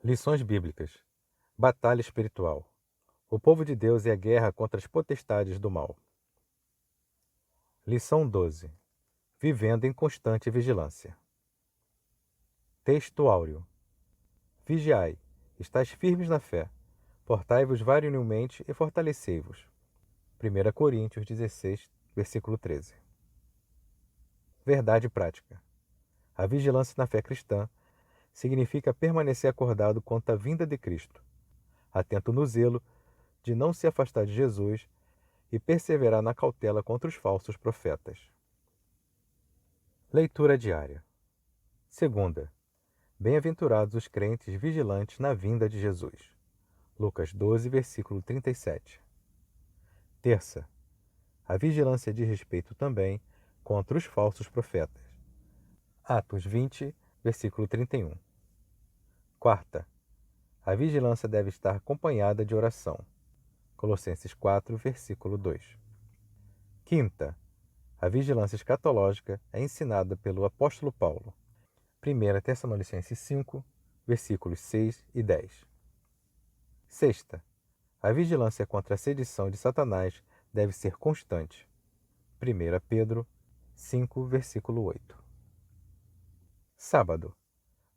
Lições bíblicas. Batalha espiritual. O povo de Deus é a guerra contra as potestades do mal. Lição 12. Vivendo em constante vigilância. Texto áureo. Vigiai, estais firmes na fé, portai-vos varonilmente e fortalecei-vos. 1 Coríntios 16, versículo 13. Verdade prática. A vigilância na fé cristã significa permanecer acordado quanto à vinda de Cristo, atento no zelo de não se afastar de Jesus e perseverar na cautela contra os falsos profetas. Leitura diária. Segunda. Bem-aventurados os crentes vigilantes na vinda de Jesus. Lucas 12, versículo 37. Terça. A vigilância diz respeito também contra os falsos profetas. Atos 20, versículo 31. Quarta. A vigilância deve estar acompanhada de oração. Colossenses 4, versículo 2. Quinta. A vigilância escatológica é ensinada pelo apóstolo Paulo. 1 Tessalonicenses 5, versículos 6 e 10. Sexta. A vigilância contra a sedição de Satanás deve ser constante. 1 Pedro 5, versículo 8. Sábado.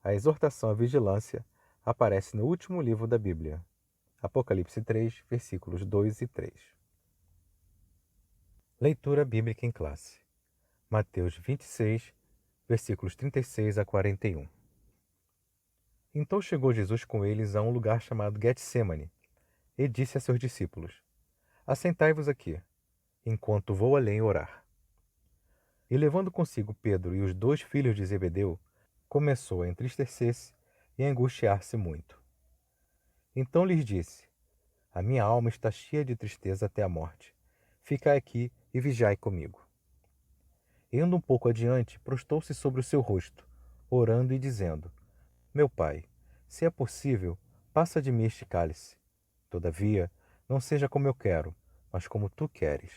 A exortação à vigilância aparece no último livro da Bíblia. Apocalipse 3, versículos 2 e 3. Leitura bíblica em classe. Mateus 26, versículos 36 a 41. Então chegou Jesus com eles a um lugar chamado Getsêmani, e disse a seus discípulos: Assentai-vos aqui, enquanto vou além orar. E levando consigo Pedro e os 2 filhos de Zebedeu, começou a entristecer-se e a angustiar-se muito. Então lhes disse: A minha alma está cheia de tristeza até a morte. Ficai aqui e vigiai comigo. Indo um pouco adiante, prostou-se sobre o seu rosto, orando e dizendo: Meu pai, se é possível, passa de mim este cálice. Todavia, não seja como eu quero, mas como tu queres.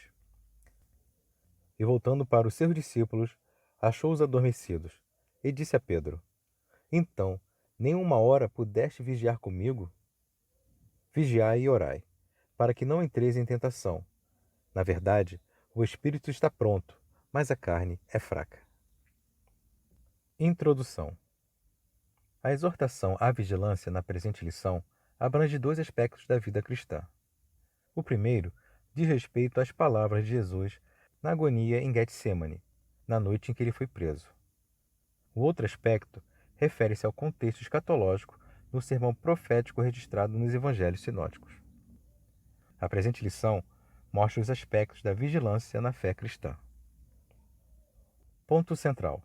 E voltando para os seus discípulos, achou-os adormecidos, e disse a Pedro: Então, nem uma hora pudeste vigiar comigo? Vigiai e orai, para que não entreis em tentação. Na verdade, o espírito está pronto, mas a carne é fraca. Introdução. A exortação à vigilância na presente lição abrange 2 aspectos da vida cristã. O primeiro diz respeito às palavras de Jesus na agonia em Getsêmani, na noite em que ele foi preso. O outro aspecto refere-se ao contexto escatológico no sermão profético registrado nos evangelhos sinóticos. A presente lição mostra os aspectos da vigilância na fé cristã. Ponto central.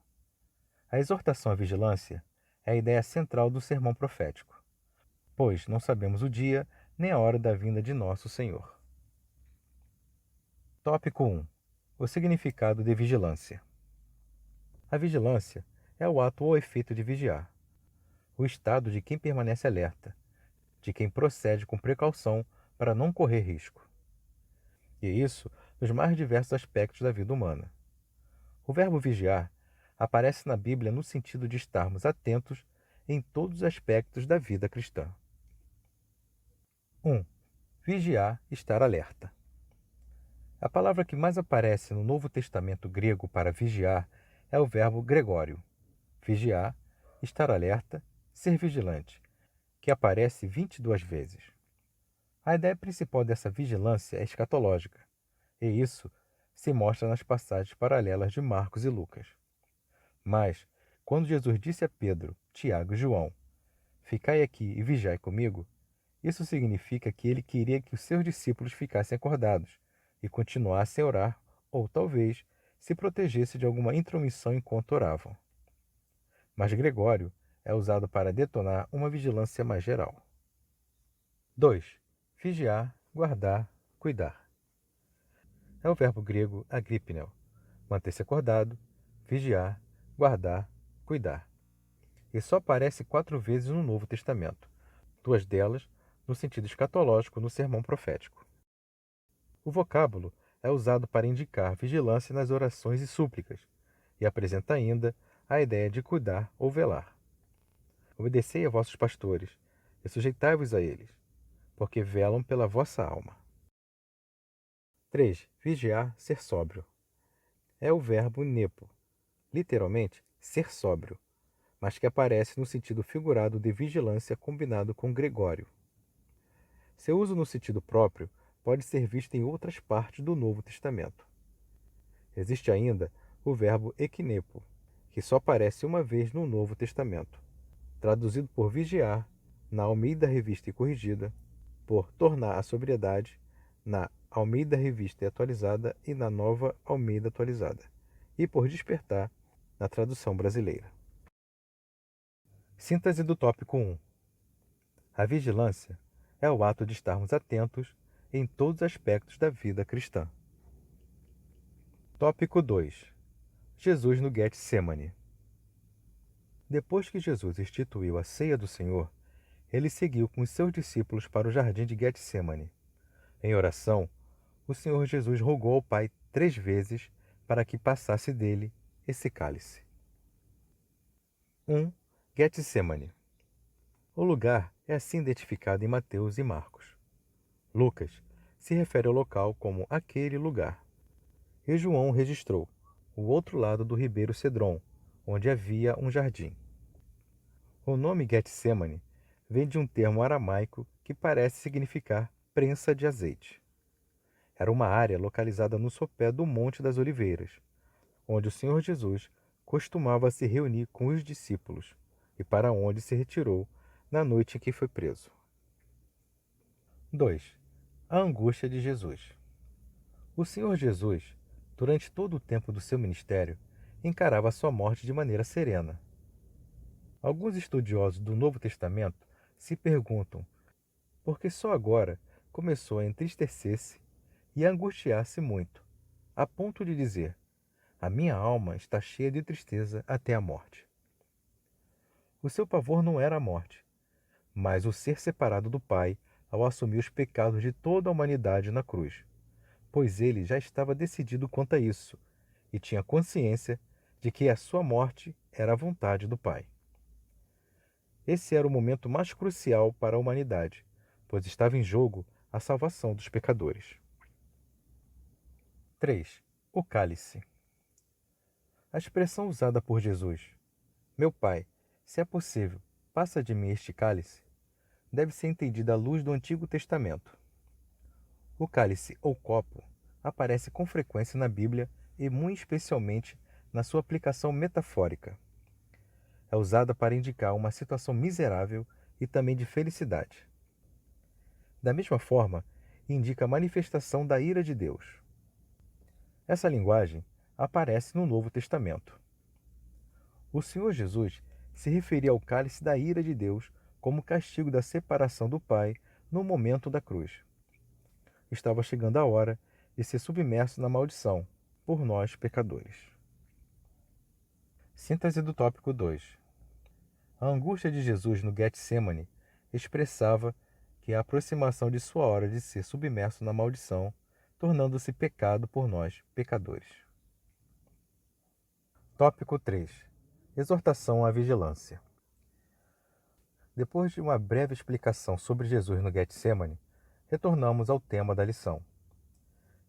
A exortação à vigilância é a ideia central do sermão profético, pois não sabemos o dia nem a hora da vinda de nosso Senhor. Tópico 1. O significado de vigilância. A vigilância é o ato ou efeito de vigiar, o estado de quem permanece alerta, de quem procede com precaução para não correr risco. E isso nos mais diversos aspectos da vida humana. O verbo vigiar aparece na Bíblia no sentido de estarmos atentos em todos os aspectos da vida cristã. 1. Vigiar, estar alerta. A palavra que mais aparece no Novo Testamento grego para vigiar é o verbo gregório. Vigiar, estar alerta, ser vigilante, que aparece 22 vezes. A ideia principal dessa vigilância é escatológica, e isso se mostra nas passagens paralelas de Marcos e Lucas. Mas, quando Jesus disse a Pedro, Tiago e João: Ficai aqui e vigiai comigo, isso significa que ele queria que os seus discípulos ficassem acordados e continuassem a orar, ou talvez se protegesse de alguma intromissão enquanto oravam. Mas Gregório é usado para detonar uma vigilância mais geral. 2. Vigiar, guardar, cuidar. É o verbo grego agrippneo, manter-se acordado, vigiar, guardar, cuidar. E só aparece 4 vezes no Novo Testamento, 2 delas no sentido escatológico no sermão profético. O vocábulo é usado para indicar vigilância nas orações e súplicas, e apresenta ainda a ideia de cuidar ou velar. Obedecei a vossos pastores, e sujeitai-vos a eles, porque velam pela vossa alma. 3. Vigiar, ser sóbrio. É o verbo nepo, literalmente, ser sóbrio, mas que aparece no sentido figurado de vigilância combinado com Gregório. Seu uso no sentido próprio pode ser visto em outras partes do Novo Testamento. Existe ainda o verbo equinepo, que só aparece uma vez no Novo Testamento, traduzido por vigiar, na Almeida Revista e Corrigida, por tornar a sobriedade, na Almeida Revista e Atualizada e na Nova Almeida Atualizada, e por despertar, na tradução brasileira. Síntese do tópico 1. A vigilância é o ato de estarmos atentos em todos os aspectos da vida cristã. Tópico 2. Jesus no Getsemane. Depois que Jesus instituiu a ceia do Senhor, ele seguiu com os seus discípulos para o jardim de Getsemane. Em oração, o Senhor Jesus rogou ao Pai 3 vezes para que passasse dele esse cálice. 1. Getsemane. O lugar é assim identificado em Mateus e Marcos. Lucas se refere ao local como aquele lugar. E João registrou o outro lado do ribeiro Cedron, onde havia um jardim. O nome Getsemane vem de um termo aramaico que parece significar prensa de azeite. Era uma área localizada no sopé do Monte das Oliveiras, onde o Senhor Jesus costumava se reunir com os discípulos e para onde se retirou na noite em que foi preso. 2. A angústia de Jesus. O Senhor Jesus, durante todo o tempo do seu ministério, encarava a sua morte de maneira serena. Alguns estudiosos do Novo Testamento se perguntam por que só agora começou a entristecer-se e a angustiar-se muito, a ponto de dizer: a minha alma está cheia de tristeza até a morte. O seu pavor não era a morte, mas o ser separado do Pai ao assumir os pecados de toda a humanidade na cruz, pois ele já estava decidido quanto a isso e tinha consciência de que a sua morte era a vontade do Pai. Esse era o momento mais crucial para a humanidade, pois estava em jogo a salvação dos pecadores. 3. O cálice. A expressão usada por Jesus, meu Pai, se é possível, passa de mim este cálice, deve ser entendida à luz do Antigo Testamento. O cálice ou copo aparece com frequência na Bíblia e muito especialmente na sua aplicação metafórica. É usada para indicar uma situação miserável e também de felicidade. Da mesma forma, indica a manifestação da ira de Deus. Essa linguagem aparece no Novo Testamento. O Senhor Jesus se referia ao cálice da ira de Deus como castigo da separação do Pai no momento da cruz. Estava chegando a hora de ser submerso na maldição por nós, pecadores. Síntese do tópico 2. A angústia de Jesus no Getsemane expressava que a aproximação de sua hora de ser submerso na maldição, tornando-se pecado por nós, pecadores. Tópico 3. Exortação à vigilância. Depois de uma breve explicação sobre Jesus no Getsemane, retornamos ao tema da lição.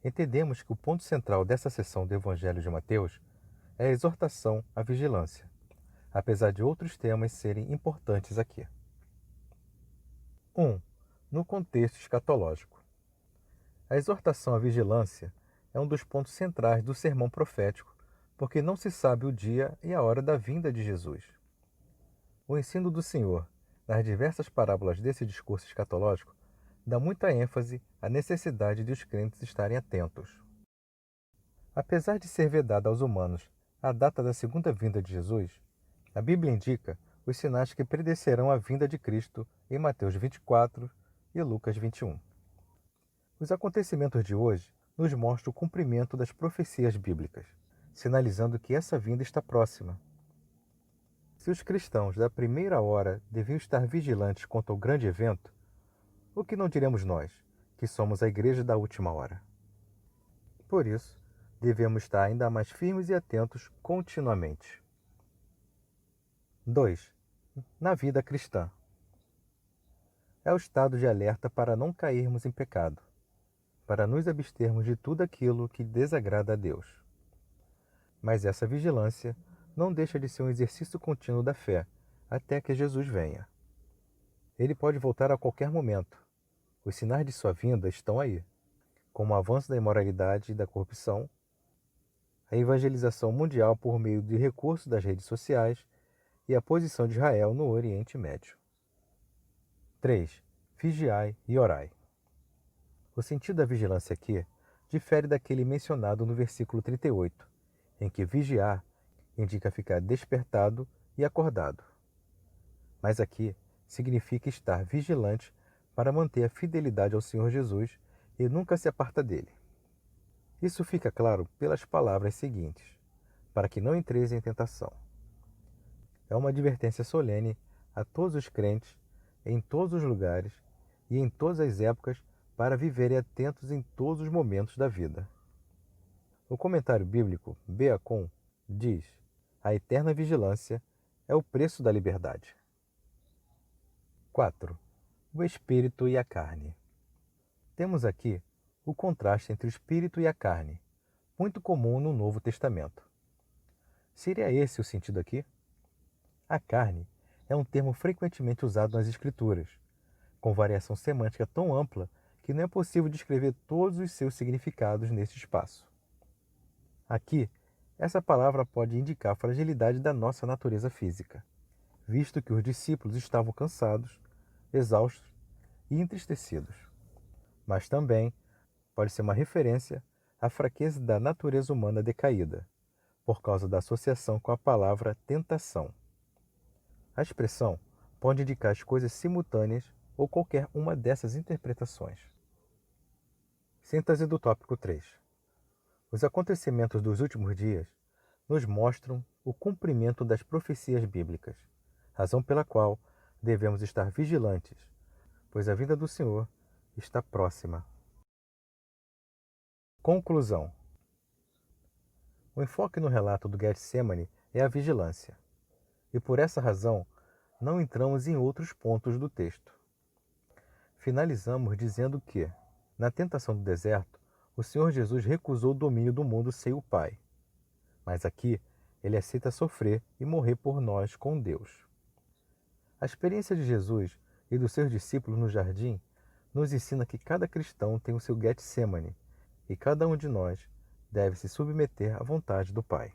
Entendemos que o ponto central dessa seção do Evangelho de Mateus é a exortação à vigilância, apesar de outros temas serem importantes aqui. 1. No contexto escatológico. A exortação à vigilância é um dos pontos centrais do sermão profético, porque não se sabe o dia e a hora da vinda de Jesus. O ensino do Senhor, nas diversas parábolas desse discurso escatológico, dá muita ênfase à necessidade de os crentes estarem atentos. Apesar de ser vedada aos humanos a data da segunda vinda de Jesus, a Bíblia indica os sinais que predeceram a vinda de Cristo em Mateus 24 e Lucas 21. Os acontecimentos de hoje nos mostram o cumprimento das profecias bíblicas, sinalizando que essa vinda está próxima. Se os cristãos da primeira hora deviam estar vigilantes quanto ao grande evento, o que não diremos nós, que somos a igreja da última hora? Por isso, devemos estar ainda mais firmes e atentos continuamente. 2. Na vida cristã. é o estado de alerta para não cairmos em pecado, para nos abstermos de tudo aquilo que desagrada a Deus. Mas essa vigilância não deixa de ser um exercício contínuo da fé até que Jesus venha. Ele pode voltar a qualquer momento. Os sinais de sua vinda estão aí, como o avanço da imoralidade e da corrupção, a evangelização mundial por meio de recursos das redes sociais e a posição de Israel no Oriente Médio. 3. Vigiai e orai. O sentido da vigilância aqui difere daquele mencionado no versículo 38, em que vigiar indica ficar despertado e acordado. Mas aqui significa estar vigilante para manter a fidelidade ao Senhor Jesus e nunca se aparta dele. Isso fica claro pelas palavras seguintes: para que não entreis em tentação. É uma advertência solene a todos os crentes, em todos os lugares e em todas as épocas, para viverem atentos em todos os momentos da vida. O comentário bíblico Beacon diz: a eterna vigilância é o preço da liberdade. 4. O espírito e a carne. Temos aqui o contraste entre o espírito e a carne, muito comum no Novo Testamento. Seria esse o sentido aqui? A carne é um termo frequentemente usado nas Escrituras, com variação semântica tão ampla que não é possível descrever todos os seus significados nesse espaço. Aqui, essa palavra pode indicar a fragilidade da nossa natureza física, visto que os discípulos estavam cansados, exaustos e entristecidos. Mas também pode ser uma referência à fraqueza da natureza humana decaída, por causa da associação com a palavra tentação. A expressão pode indicar as coisas simultâneas ou qualquer uma dessas interpretações. Síntese do tópico 3. Os acontecimentos dos últimos dias nos mostram o cumprimento das profecias bíblicas, razão pela qual devemos estar vigilantes, pois a vinda do Senhor está próxima. Conclusão. O enfoque no relato do Getsemane é a vigilância, e por essa razão não entramos em outros pontos do texto. Finalizamos dizendo que, na tentação do deserto, o Senhor Jesus recusou o domínio do mundo sem o Pai. Mas aqui, ele aceita sofrer e morrer por nós com Deus. A experiência de Jesus e dos seus discípulos no jardim nos ensina que cada cristão tem o seu Getsemane e cada um de nós deve se submeter à vontade do Pai.